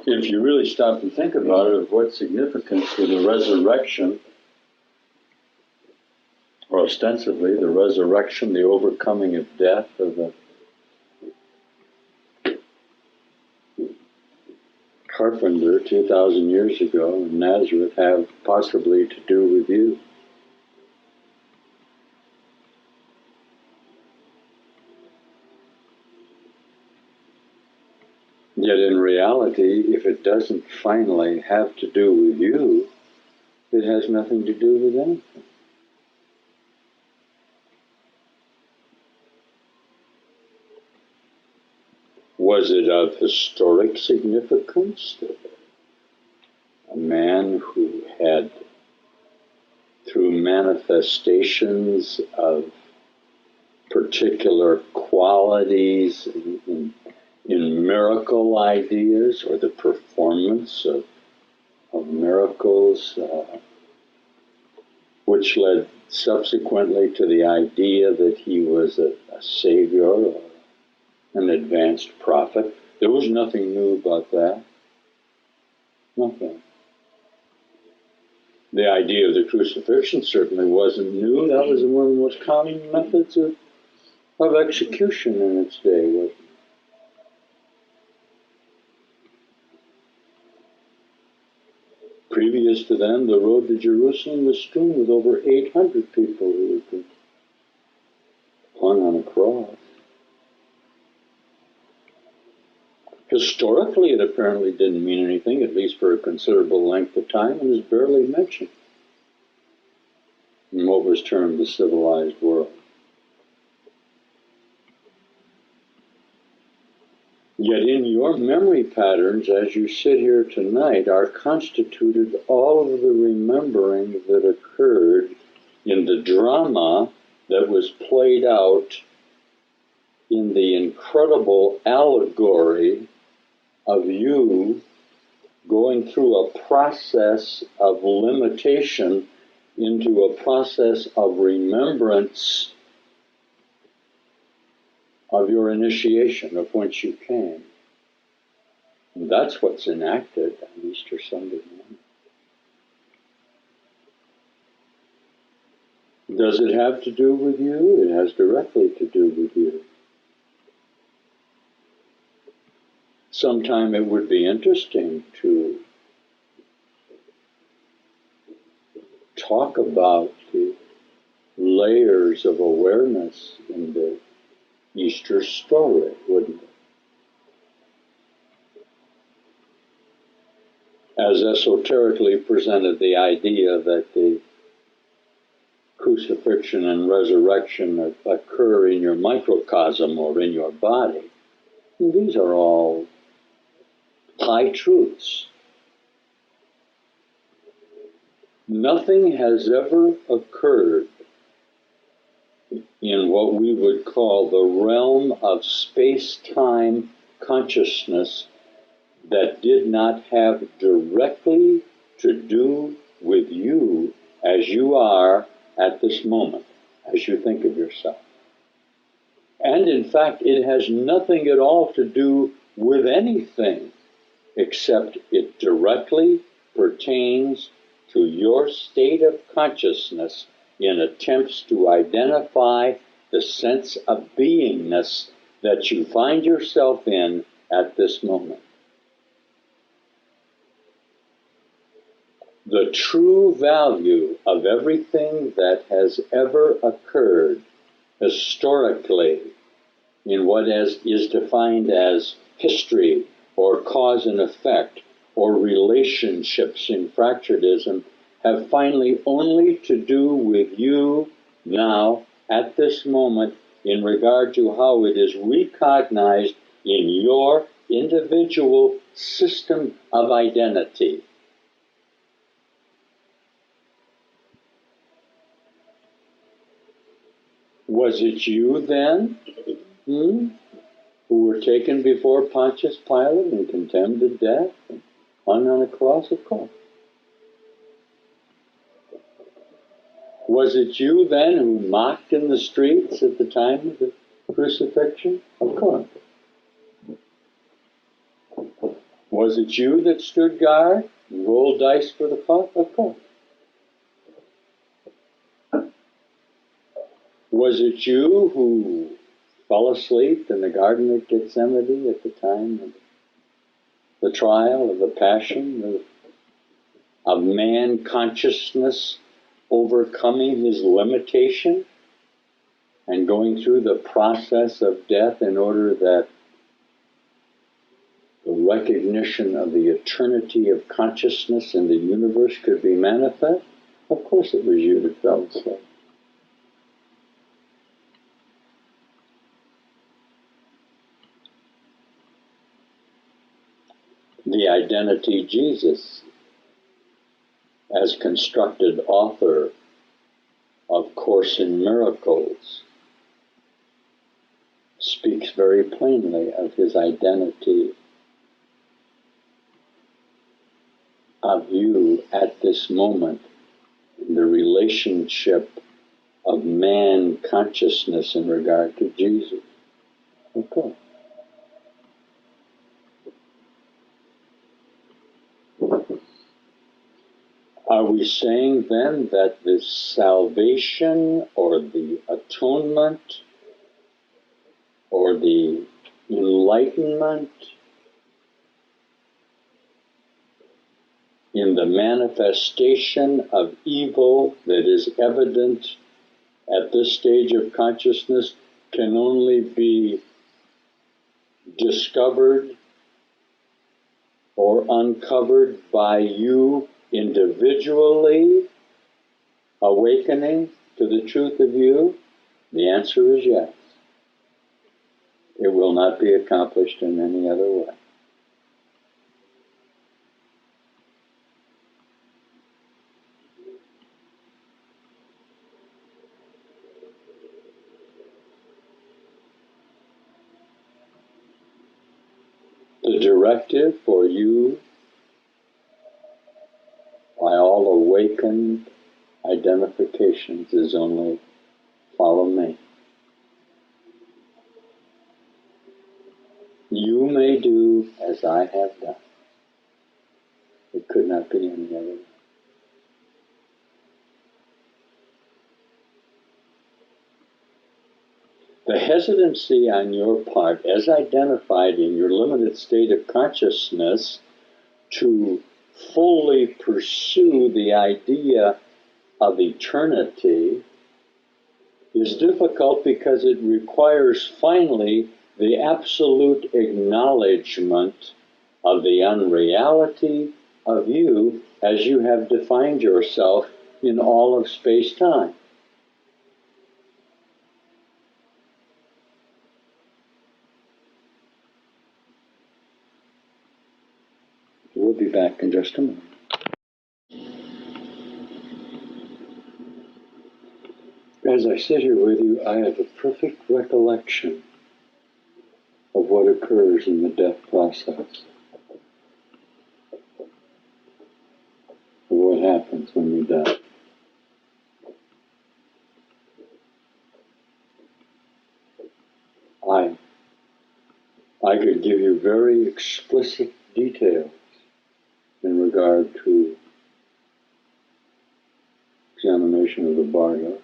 if you really stop and think about it, of what significance would the resurrection, or ostensibly the resurrection, the overcoming of death, of the carpenter 2,000 years ago in Nazareth, have possibly to do with you? Yet in reality, if it doesn't finally have to do with you, it has nothing to do with anything. Was it of historic significance that a man who had, through manifestations of particular qualities in miracle ideas, or the performance of miracles, which led subsequently to the idea that he was a savior or an advanced prophet? There was nothing new about that. Nothing. The idea of the crucifixion certainly wasn't new. That was one of the most common methods of execution in its day, wasn't it? Previous to then, the road to Jerusalem was strewn with over 800 people who had been hung on a cross. Historically, it apparently didn't mean anything, at least for a considerable length of time, and is barely mentioned in what was termed the civilized world. Yet in your memory patterns, as you sit here tonight, are constituted all of the remembering that occurred in the drama that was played out in the incredible allegory of you going through a process of limitation into a process of remembrance of your initiation, of whence you came. And that's what's enacted on Easter Sunday morning. Does it have to do with you? It has directly to do with you. Sometime it would be interesting to talk about the layers of awareness in the Easter story, wouldn't it? As esoterically presented the idea that the crucifixion and resurrection occur in your microcosm or in your body, and these are all high truths. Nothing has ever occurred in what we would call the realm of space-time consciousness that did not have directly to do with you as you are at this moment, as you think of yourself. And in fact, it has nothing at all to do with anything, except it directly pertains to your state of consciousness in attempts to identify the sense of beingness that you find yourself in at this moment. The true value of everything that has ever occurred historically in what is defined as history or cause and effect or relationships in fracturedism have finally only to do with you now at this moment in regard to how it is recognized in your individual system of identity. Was it you then, who were taken before Pontius Pilate and condemned to death and hung on a cross? Of course. Was it you then who mocked in the streets at the time of the crucifixion? Of course. Was Was it you that stood guard and rolled dice for the clock? Of course. Was it you who fell asleep in the Garden of Gethsemane at the time of the trial, of the passion, of man consciousness overcoming his limitation and going through the process of death in order that the recognition of the eternity of consciousness in the universe could be manifest? Of course it was you that fell asleep. The identity Jesus, as constructed author of Course in Miracles, speaks very plainly of his identity of you at this moment in the relationship of man consciousness in regard to Jesus. Okay. Are we saying then that the salvation or the atonement or the enlightenment in the manifestation of evil that is evident at this stage of consciousness can only be discovered or uncovered by you individually awakening to the truth of you? The answer is yes. It will not be accomplished in any other way. The directive for you by all awakened identifications is only follow me. You may do as I have done. It could not be any other way. The hesitancy on your part, as identified in your limited state of consciousness, to fully pursue the idea of eternity is difficult because it requires finally the absolute acknowledgement of the unreality of you as you have defined yourself in all of space-time. We'll be back in just a moment. As I sit here with you, I have a perfect recollection of what occurs in the death process, of what happens when you die. I could give you very explicit details in regard to examination of the Barga,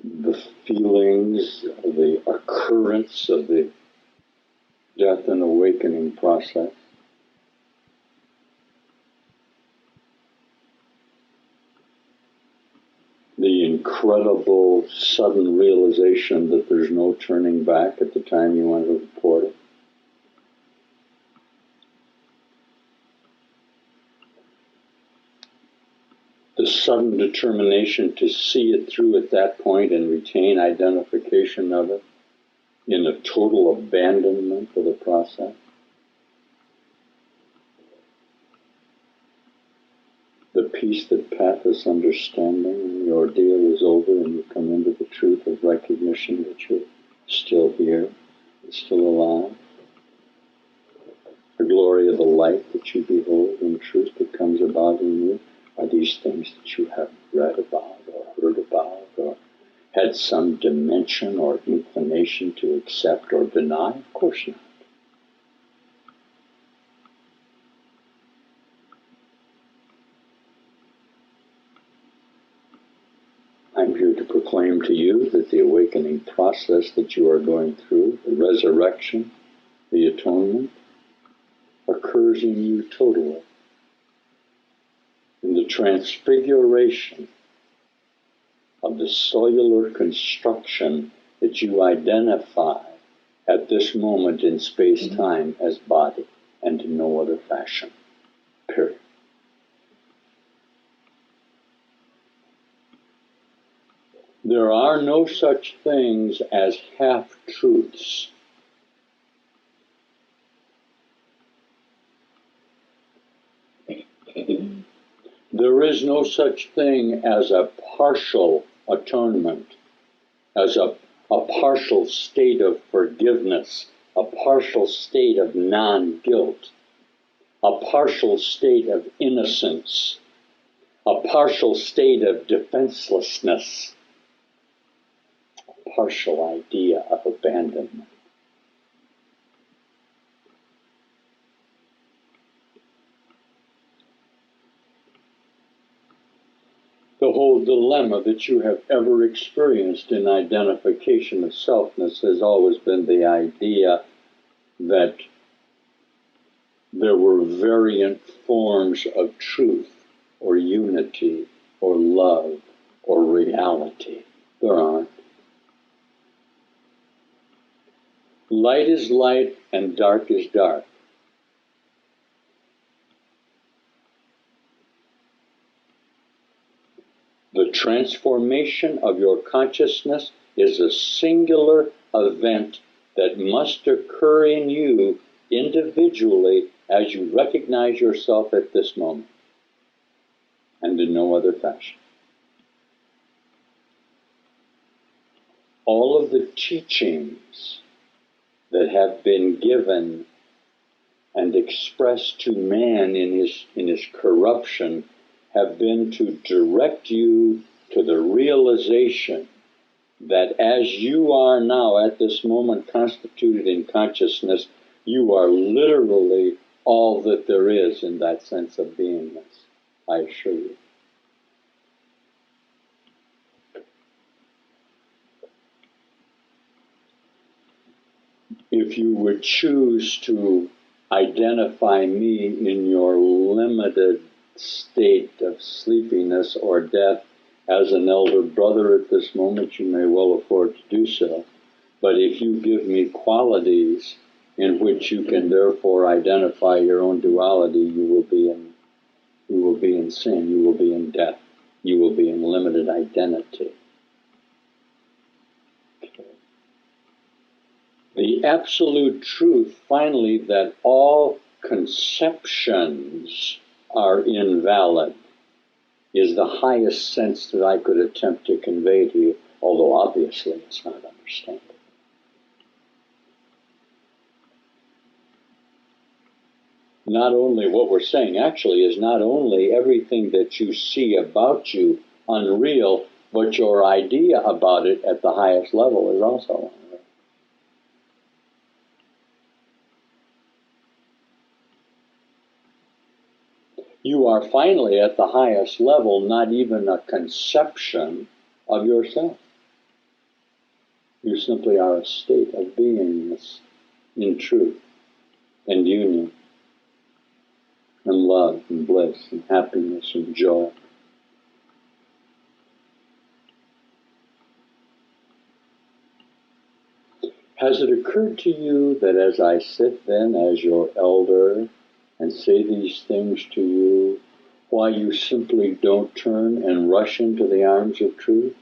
the feelings, the occurrence of the death and awakening process, the incredible sudden realization that there's no turning back at the time you enter the portal. The sudden determination to see it through at that point and retain identification of it in a total abandonment of the process. The peace that passeth understanding, and the ordeal is over and you come into the truth of recognition that you're still here, and still alive. The glory of the light that you behold in truth that comes about in you are these things that you have read about or heard about or had some dimension or inclination inclination to accept or deny? Of course not. I'm here to proclaim to you that the awakening process that you are going through, the resurrection, the atonement, occurs in you totally. In the transfiguration of the cellular construction that you identify at this moment in space-time as body, and in no other fashion. Period. There are no such things as half-truths. There is no such thing as a partial atonement, as a partial state of forgiveness, a partial state of non-guilt, a partial state of innocence, a partial state of defenselessness, a partial idea of abandonment. The whole dilemma that you have ever experienced in identification of selfness has always been the idea that there were variant forms of truth or unity or love or reality. There aren't. Light is light and dark is dark. The transformation of your consciousness is a singular event that must occur in you individually as you recognize yourself at this moment, and in no other fashion. All of the teachings that have been given and expressed to man in his corruption have been to direct you to the realization that as you are now at this moment constituted in consciousness, you are literally all that there is in that sense of beingness, I assure you. If you would choose to identify me in your limited state of sleepiness or death as an elder brother at this moment, you may well afford to do so. But if you give me qualities in which you can therefore identify your own duality, you will be in sin, you will be in death, you will be in limited identity. The absolute truth, finally, that all conceptions are invalid is the highest sense that I could attempt to convey to you, although obviously it's not understandable. Not only what we're saying actually is not only everything that you see about you unreal, but your idea about it at the highest level is also unreal. You are finally at the highest level, not even a conception of yourself. You simply are a state of beingness in truth and union and love and bliss and happiness and joy. Has it occurred to you that as I sit then as your elder and say these things to you, why you simply don't turn and rush into the arms of truth?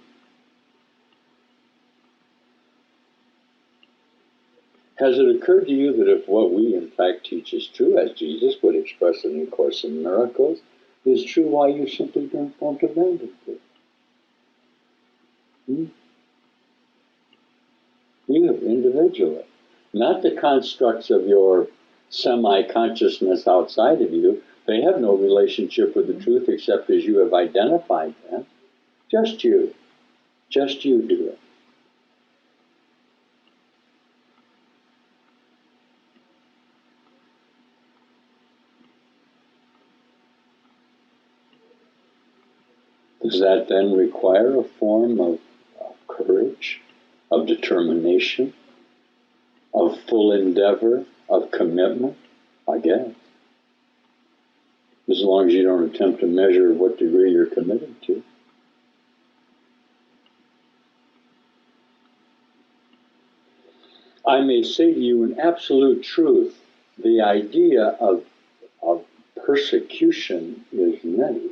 Has it occurred to you that if what we in fact teach is true, as Jesus would express it in Course in Miracles, is true, why you simply don't abandon it? You, individually. Not the constructs of your semi-consciousness outside of you. They have no relationship with the truth except as you have identified them. Just you. Just you do it. Does that then require a form of courage, of determination, of full endeavor, of commitment? I guess. As long as you don't attempt to measure what degree you're committed to. I may say to you in absolute truth, the idea of persecution is nutty.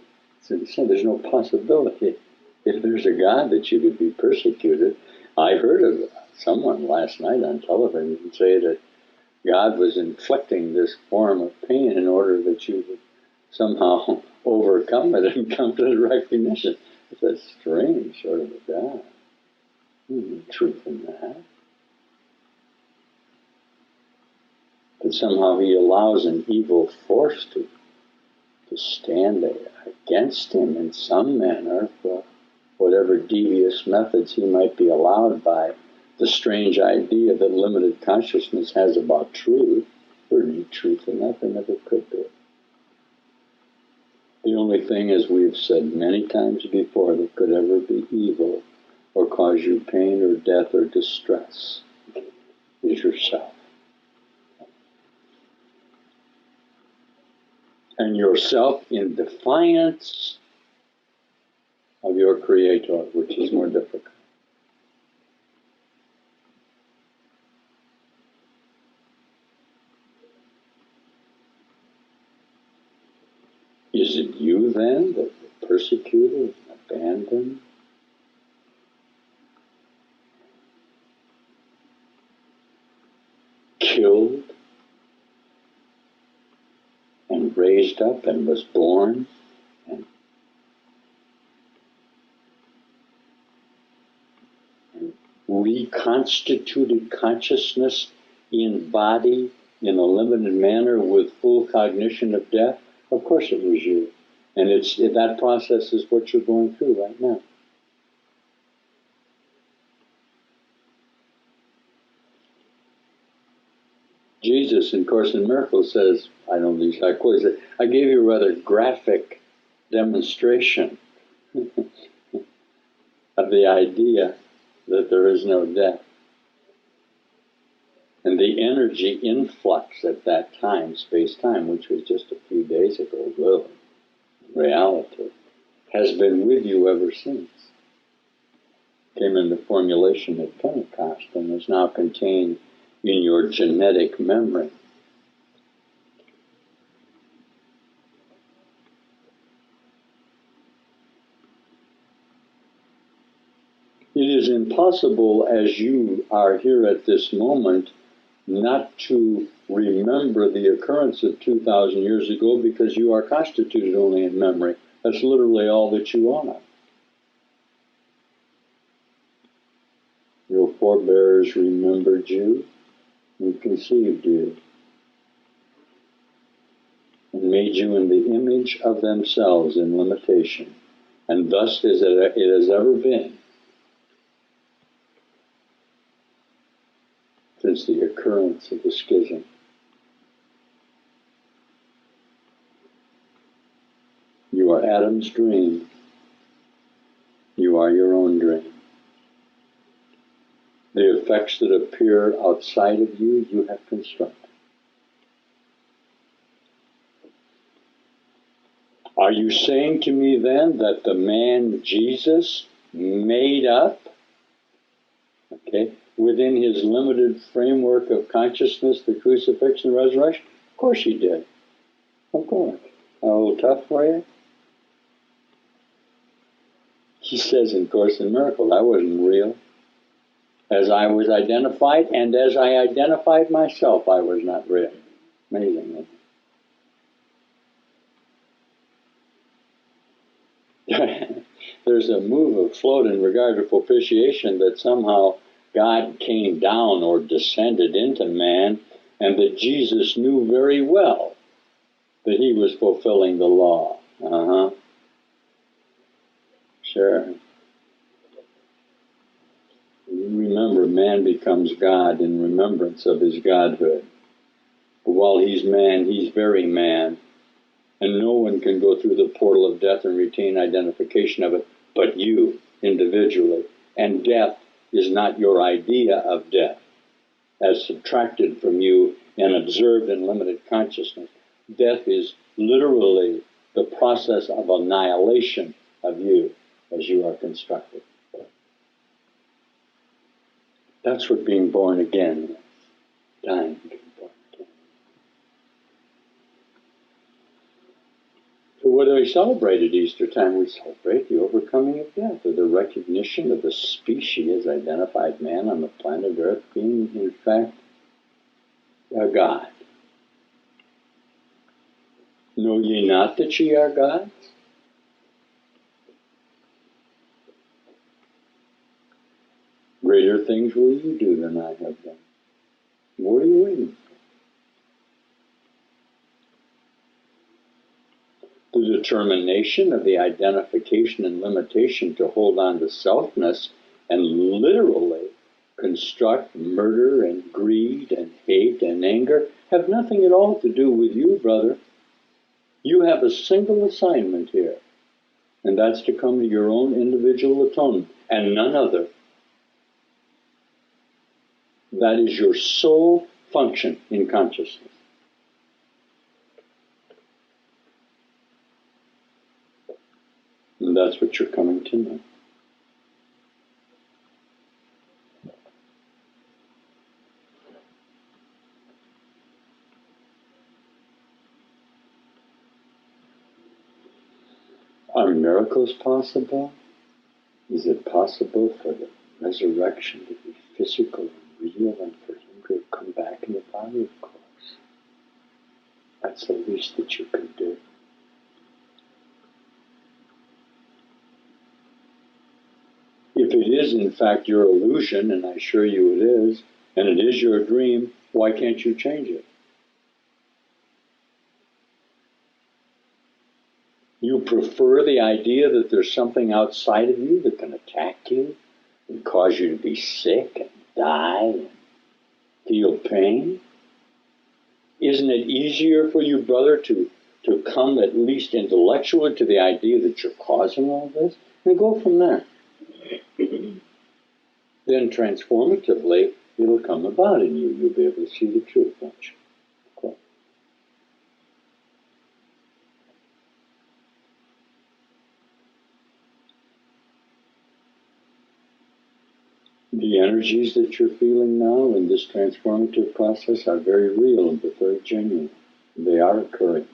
There's no possibility. If there's a God that you could be persecuted, I heard of someone last night on television say that God was inflicting this form of pain in order that you would somehow overcome it and come to the recognition. It's a strange sort of a God. There's truth in that. But somehow he allows an evil force to stand against him in some manner for whatever devious methods he might be allowed by the strange idea that limited consciousness has about truth. There's any truth in that, there never could be. The only thing, as we've said many times before, that could ever be evil or cause you pain or death or distress is yourself. And yourself in defiance of your Creator, which is more difficult. Is it you then that were persecuted, abandoned? Killed? And raised up and was born? And reconstituted consciousness in body in a limited manner with full cognition of death? Of course it was you. And that process is what you're going through right now. Jesus, in Course in Miracles, says, I don't know the exact quote, he said, I gave you a rather graphic demonstration of the idea that there is no death. And the energy influx at that time, space-time, which was just a few days ago, really, reality, has been with you ever since. Came into formulation at Pentecost and is now contained in your genetic memory. It is impossible, as you are here at this moment, not to remember the occurrence of 2,000 years ago because you are constituted only in memory. That's literally all that you are. Your forebears remembered you and conceived you and made you in the image of themselves in limitation. And thus as it has ever been since the occurrence of the schism. You are Adam's dream. You are your own dream. The effects that appear outside of you, you have constructed. Are you saying to me then that the man Jesus made up, within his limited framework of consciousness, the crucifixion and resurrection? Of course he did. Of course. A little tough for you? He says in Course in Miracles, I wasn't real. As I was identified, and as I identified myself, I was not real. Amazing. There's a move afloat in regard to propitiation that somehow God came down or descended into man, and that Jesus knew very well that he was fulfilling the law. Sure. Remember, man becomes God in remembrance of his godhood. But while he's man, he's very man. And no one can go through the portal of death and retain identification of it but you individually. And death is not your idea of death as subtracted from you and observed in limited consciousness. Death is literally the process of annihilation of you as you are constructed. That's what being born again is. Dying, being born again. So what do we celebrate at Easter time? We celebrate the overcoming of death, or the recognition of the species identified man on the planet Earth being, in fact, a God. Know ye not that ye are gods? Greater things will you do than I have done. What are you waiting for? The determination of the identification and limitation to hold on to selfness and literally construct murder and greed and hate and anger have nothing at all to do with you, brother. You have a single assignment here, and that's to come to your own individual atonement, and none other. That is your sole function in consciousness. And that's what you're coming to know. Are miracles possible? Is it possible for the resurrection to be physical and real and for him to come back in the body? Of course. That's the least that you can do. If it is in fact your illusion, and I assure you it is, and it is your dream, why can't you change it? You prefer the idea that there's something outside of you that can attack you and cause you to be sick and die and feel pain? Isn't it easier for you, brother, to come at least intellectually to the idea that you're causing all this? And go from there. Then transformatively, it'll come about in you. You'll be able to see the truth, won't you? Cool. The energies that you're feeling now in this transformative process are very real and very genuine. They are occurring.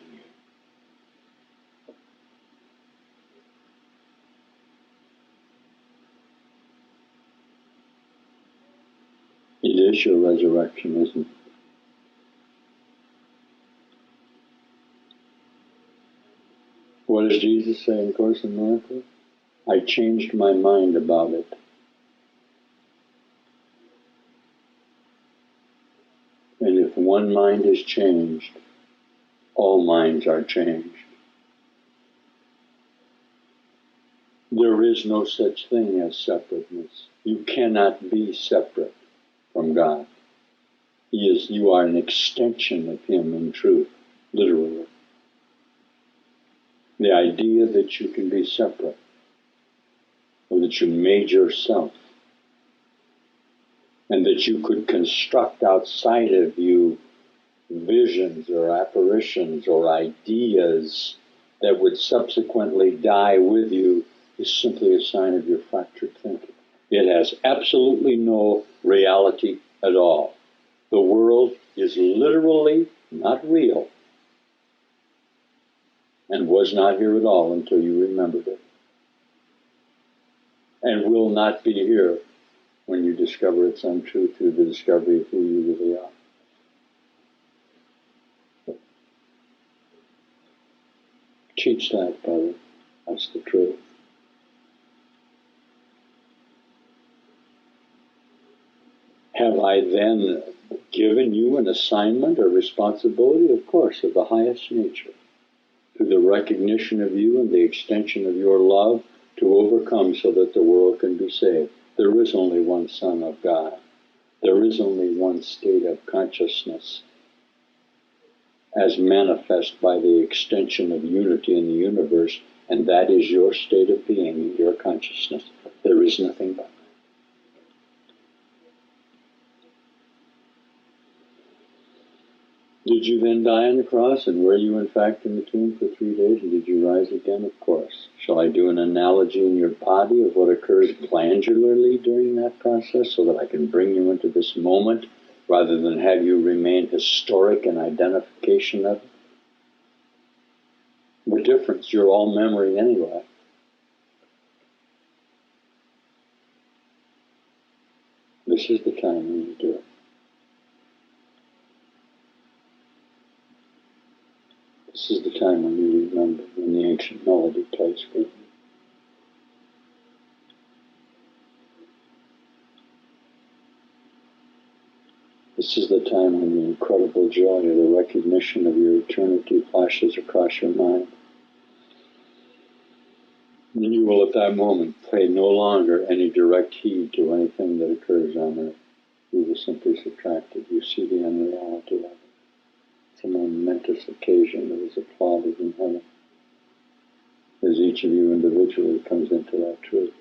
It is your resurrection, isn't it? What does Jesus say in Course in Miracles? I changed my mind about it. And if one mind is changed, all minds are changed. There is no such thing as separateness. You cannot be separate from God. You are an extension of Him in truth, literally. The idea that you can be separate, or that you made yourself, and that you could construct outside of you visions or apparitions or ideas that would subsequently die with you is simply a sign of your fractured thinking. It has absolutely no reality at all. The world is literally not real and was not here at all until you remembered it, and will not be here when you discover its untruth through the discovery of who you really are. Teach that, brother. That's the truth. Have I then given you an assignment or responsibility? Of course, of the highest nature, through the recognition of you and the extension of your love to overcome so that the world can be saved. There is only one Son of God. There is only one state of consciousness. as manifest by the extension of unity in the universe, and that is your state of being, your consciousness. There is nothing but. Did you then die on the cross, and were you in fact in the tomb for 3 days, and did you rise again? Of course. Shall I do an analogy in your body of what occurs glandularly during that process so that I can bring you into this moment rather than have you remain historic in identification of it? What difference? You're all memory anyway. This is the time when you do it. This is the time when you remember, when the ancient melody plays for you. This is the time when the incredible joy of the recognition of your eternity flashes across your mind. And you will at that moment pay no longer any direct heed to anything that occurs on earth. You will simply subtract it. You see the unreality of it. It's a momentous occasion that is applauded in heaven as each of you individually comes into that truth.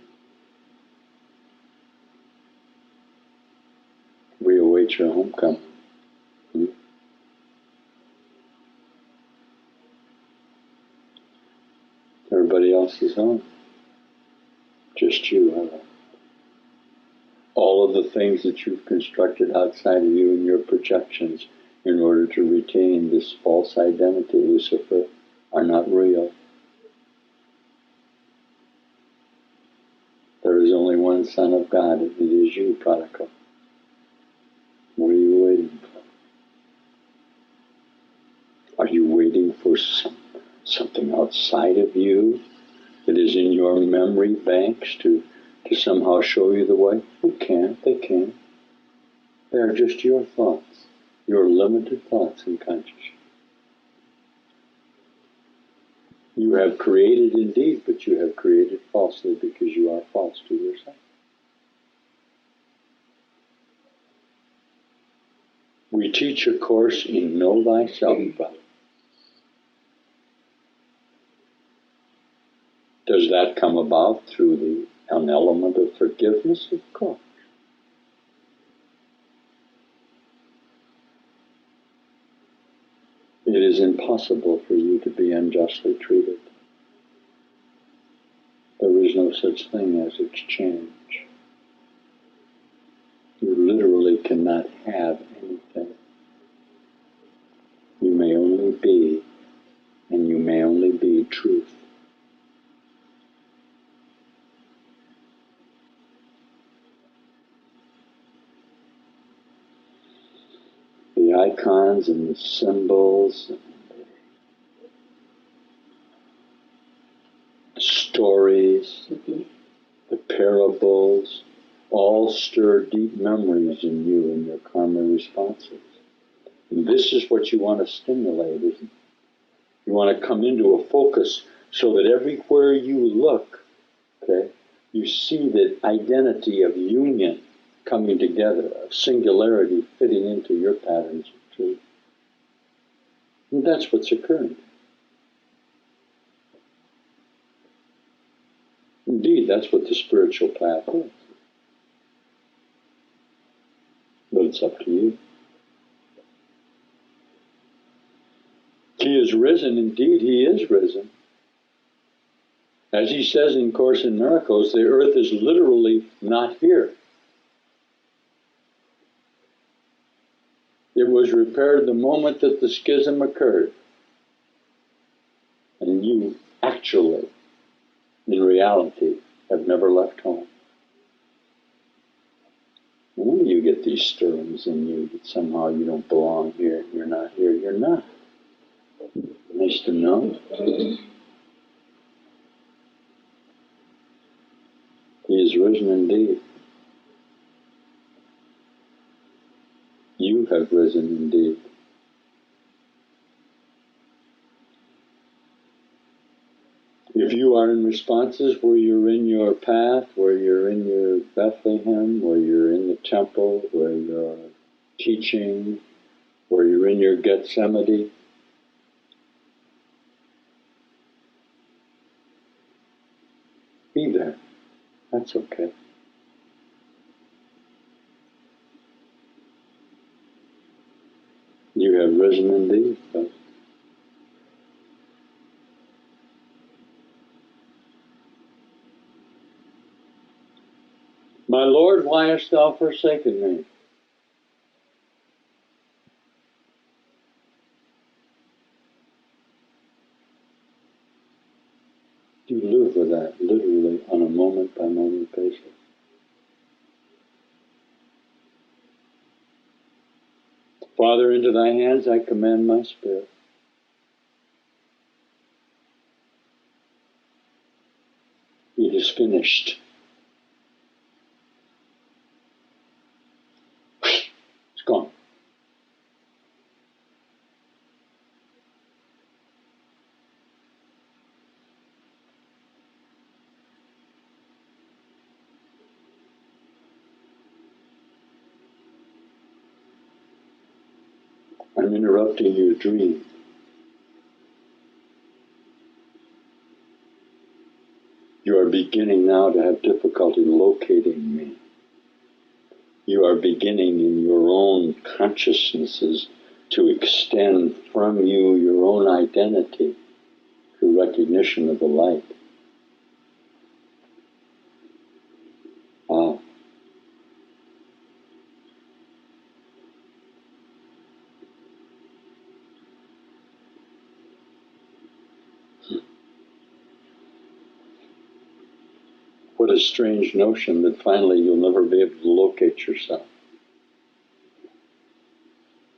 We await your homecoming. Everybody else is home. Just you. All of the things that you've constructed outside of you and your projections in order to retain this false identity, Lucifer, are not real. There is only one Son of God, and it is you, prodigal. What are you waiting for? Are you waiting for something outside of you that is in your memory banks to somehow show you the way? They can't. They are just your thoughts, your limited thoughts and consciousness. You have created indeed, but you have created falsely because you are false to yourself. We teach a course in Know Thyself, brother. Does that come about through an element of forgiveness? Of course. It is impossible for you to be unjustly treated. There is no such thing as exchange. You literally cannot have anything. You may only be, and you may only be truth. The icons and the symbols and the stories, the parables, all stir deep memories in you and your karma responses. And this is what you want to stimulate, isn't it? You want to come into a focus so that everywhere you look, okay, you see the identity of union coming together, of singularity fitting into your patterns of truth. And that's what's occurring. Indeed, that's what the spiritual path is. But it's up to you. He is risen. Indeed, he is risen. As he says in Course in Miracles, the earth is literally not here. It was repaired the moment that the schism occurred. And you actually, in reality, have never left home. When you get these stirrings in you that somehow you don't belong here, you're not here, you're not. Nice to know. He is risen indeed. You have risen indeed. If you are in responses where you're in your path, where you're in your Bethlehem, where you're in the temple, where you're teaching, where you're in your Gethsemane, That's okay. You have risen indeed. But my Lord, why hast thou forsaken me? You live with that literally on a moment by moment basis. Father, into thy hands I commend my spirit. It is finished. It's gone. I'm interrupting your dream. You are beginning now to have difficulty locating me. You are beginning in your own consciousnesses to extend from you your own identity through recognition of the light. Wow. What a strange notion that finally you'll never be able to locate yourself.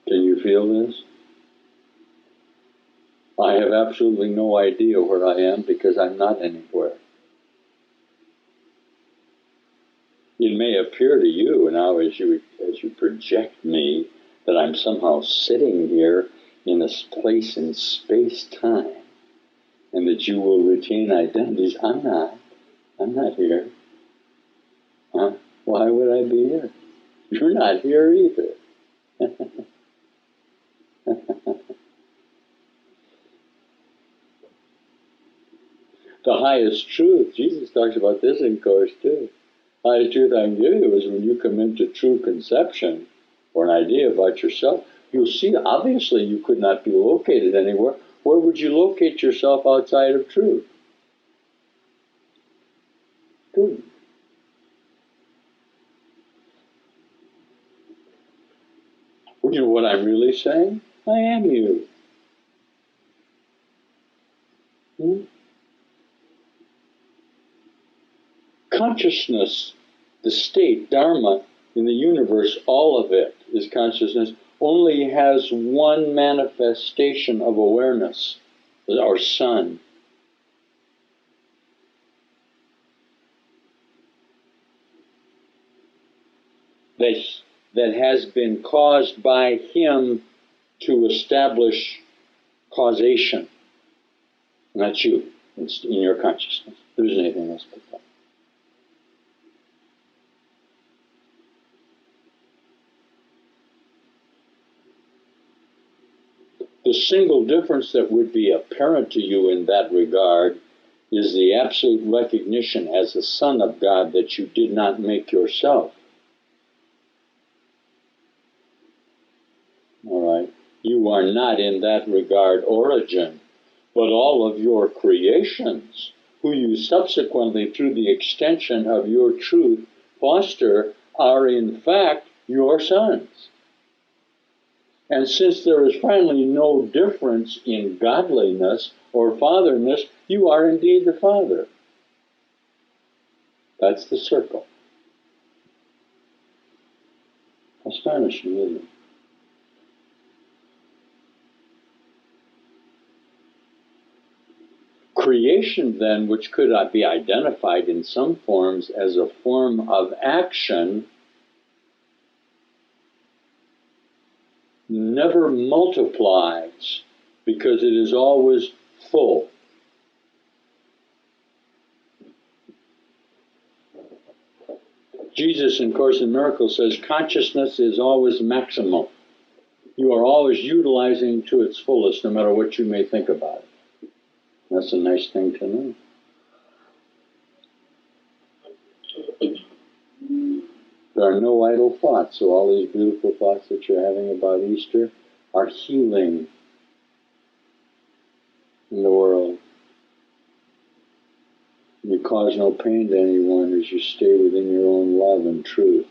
Can you feel this? I have absolutely no idea where I am because I'm not anywhere. It may appear to you now as you project me that I'm somehow sitting here in a place in space-time and that you will retain identities. I'm not. I'm not here. Huh? Why would I be here? You're not here either. The highest truth, Jesus talks about this in Course too. The highest truth I can give you is when you come into true conception or an idea about yourself, you'll see obviously you could not be located anywhere. Where would you locate yourself outside of truth? Good. Well, you know what I'm really saying? I am you. Consciousness, the state, Dharma, in the universe, all of it is consciousness, only has one manifestation of awareness, our sun. That has been caused by him to establish causation. And that's you, in your consciousness. There isn't anything else but that. The single difference that would be apparent to you in that regard is the absolute recognition as a son of God that you did not make yourself. All right? You are not in that regard origin, but all of your creations, who you subsequently, through the extension of your truth, foster, are in fact your sons. And since there is finally no difference in godliness or fatherness, you are indeed the Father. That's the circle. Astonishing, isn't it? Creation, then, which could not be identified in some forms as a form of action, never multiplies because it is always full. Jesus in Course in Miracles says consciousness is always maximum. You are always utilizing to its fullest, no matter what you may think about it. That's a nice thing to know. There are no idle thoughts, so all these beautiful thoughts that you're having about Easter are healing in the world. You cause no pain to anyone as you stay within your own love and truth.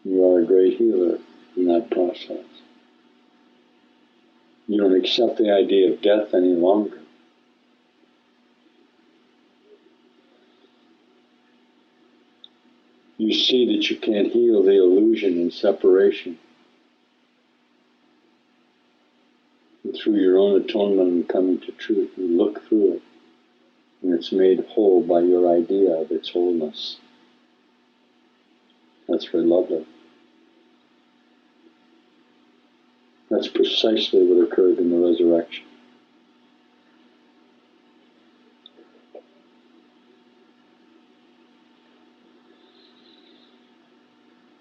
You are a great healer in that process. You don't accept the idea of death any longer. You see that you can't heal the illusion in separation. And through your own atonement and coming to truth, you look through it, and it's made whole by your idea of its wholeness. That's very lovely. That's precisely what occurred in the resurrection.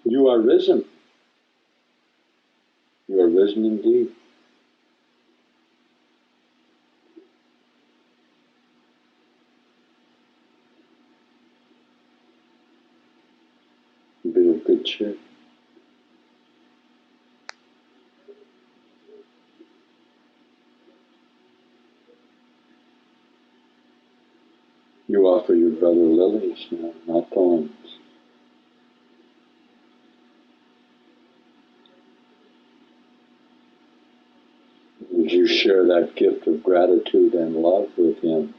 You are risen. You are risen indeed. Be of good cheer. You offer your brother lilies now, not thorns. As you share that gift of gratitude and love with him,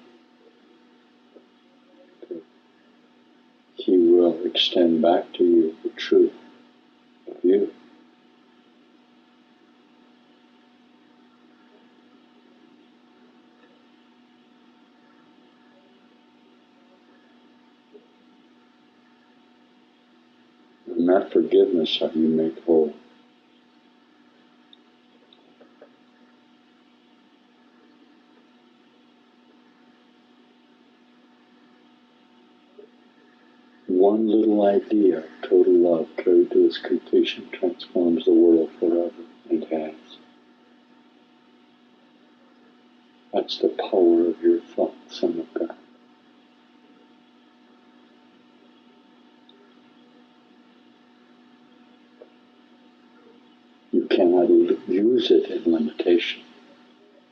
he will extend back to you the truth of you. In that forgiveness are you made whole. One little idea of total love carried to its completion transforms the world forever, and has. That's the power of your thought, Son of God. You cannot use it in limitation,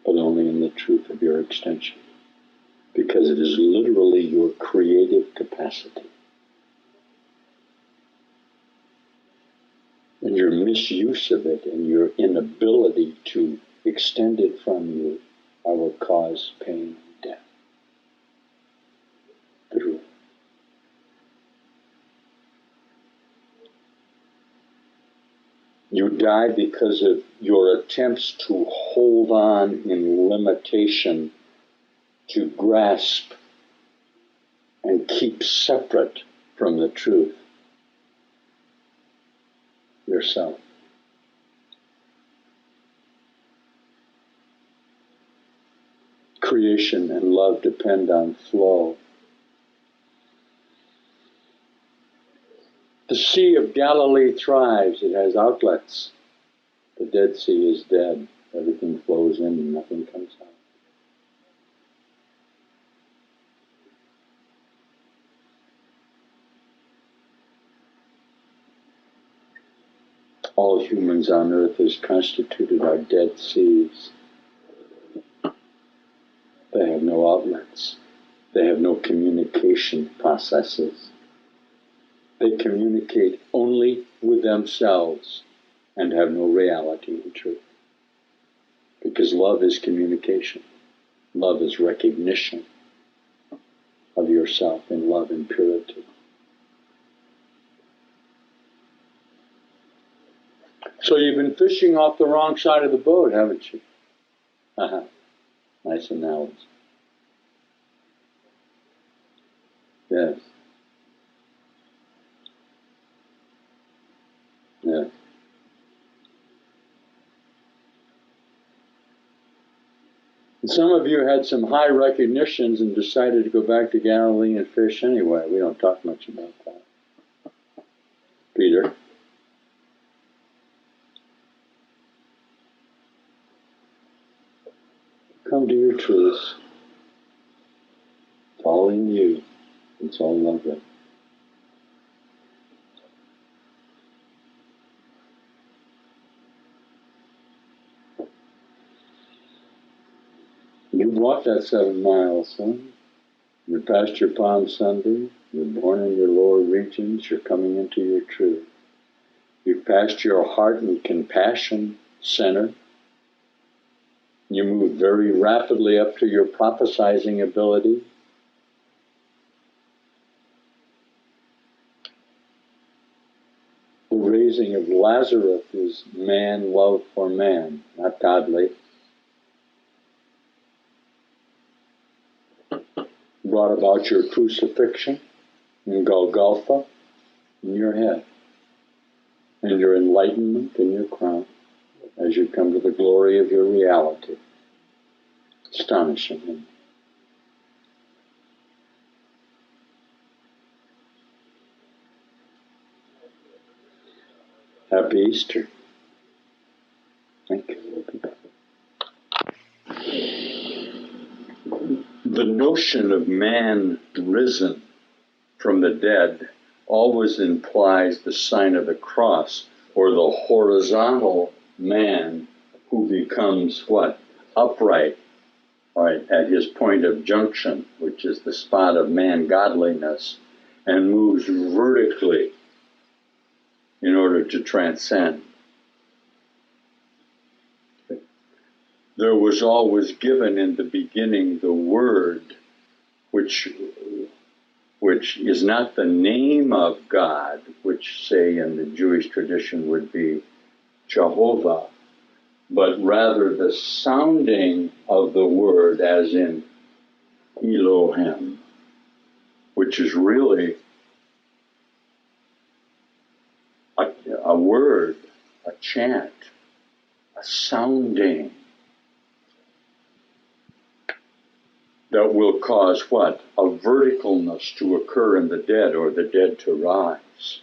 but only in the truth of your extension, because it is literally your creative capacity. And your misuse of it and your inability to extend it from you are what cause pain and death. Literally. You die because of your attempts to hold on in limitation, to grasp and keep separate from the truth yourself. Creation and love depend on flow. The Sea of Galilee thrives. It has outlets. The Dead Sea is dead. Everything flows in and nothing comes out. All humans on earth is constituted are dead seas. They have no outlets. They have no communication processes. They communicate only with themselves and have no reality in truth. Because love is communication. Love is recognition of yourself in love and purity. So you've been fishing off the wrong side of the boat, haven't you? Nice analogy. Yes. Yes. And some of you had some high recognitions and decided to go back to Galilee and fish anyway. We don't talk much about that. Peter? Come to your truth. It's all in you. And It's all lovely. You walked that 7 miles, son. You're past your Palm Sunday. You're born in your lower regions. You're coming into your truth. You've passed your heart and compassion center. You move very rapidly up to your prophesizing ability. The raising of Lazarus is man love for man, not godly. Brought about your crucifixion in Golgotha in your head, and your enlightenment in your crown as you come to the glory of your reality. Astonishing. Happy Easter. Thank you. The notion of man risen from the dead always implies the sign of the cross, or the horizontal man who becomes what? Upright, right, at his point of junction, which is the spot of man godliness, and moves vertically in order to transcend. There was always given in the beginning the Word, which is not the name of God, which, say, in the Jewish tradition would be Jehovah, but rather the sounding of the word, as in Elohim, which is really a word, a chant, a sounding that will cause what? A verticalness to occur in the dead, or the dead to rise.